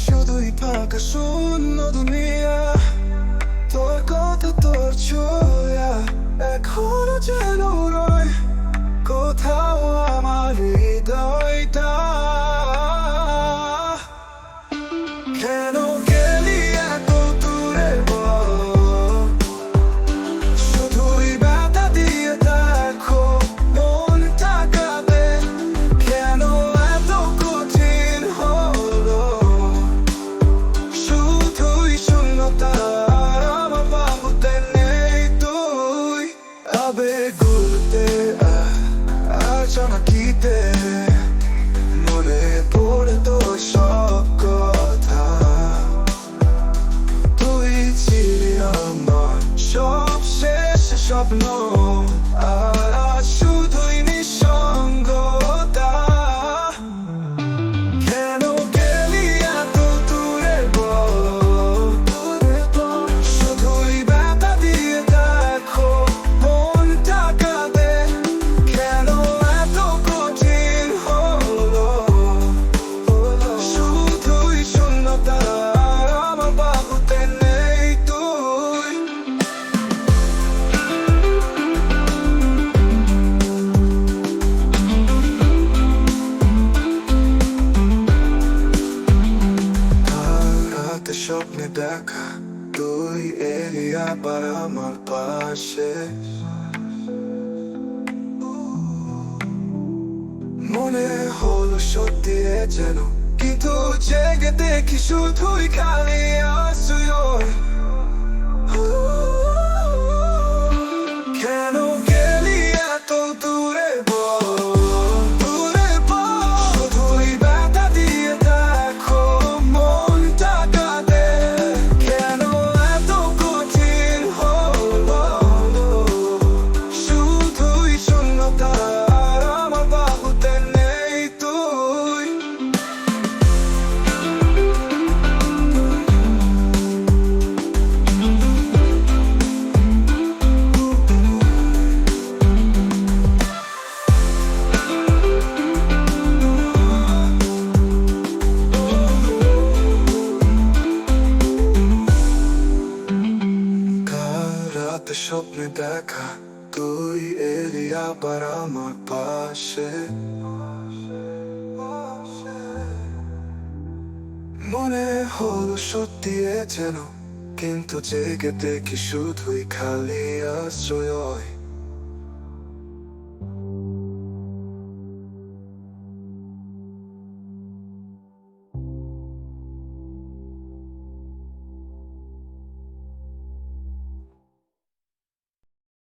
শুধুই ফাঁকা শূন্য দুনিয়া, তোর কথা তোর ছোঁয়া এখনো যেন রয় কোথাও আমার হৃদয়টা। কেন গেলি এত দূরে বল, শুধুই ব্যথা দিয়ে দেখো মনটা কাঁদে। কেন এত কঠিন হলো, শুধুই শূন্যতা, আমার বাহুতে নেই তুই। আবেগুলোতে আচমকিতে মনে পড়ে তোর সব কথা, তুই ছিলি আমার সবশেষ স্বপ্ন, আর আজ শুধুই নিঃসঙ্গতা। কেন গেলি এত দূরে বল, শুধুই ব্যথা দিয়ে দেখো মনটা কাঁদে। কেন এত কঠিন হলো, শুধুই শূন্যতা, আমার বাহুতে নেই তুই। রাতে স্বপ্নে দেখা তুই এলি আবার আমার পাশে, মনে হলো সত্যি এ যেন, কিন্তু জেগে দেখি শুধুই খালি আশ্রয়। কেন গেলি এত দূরে বল, শুধুই ব্যথা দিয়ে দেখো মনটা কাঁদে। কেন এত কঠিন হলো, শুধুই শূন্যতা, আমার বাহুতে নেই তুই। রাতে স্বপ্নে দেখা তুই এলি আবার আমার পাশে, মনে হলো সত্যি এ যেন, কিন্তু জেগে দেখি শুধুই খালি আশ্রয়।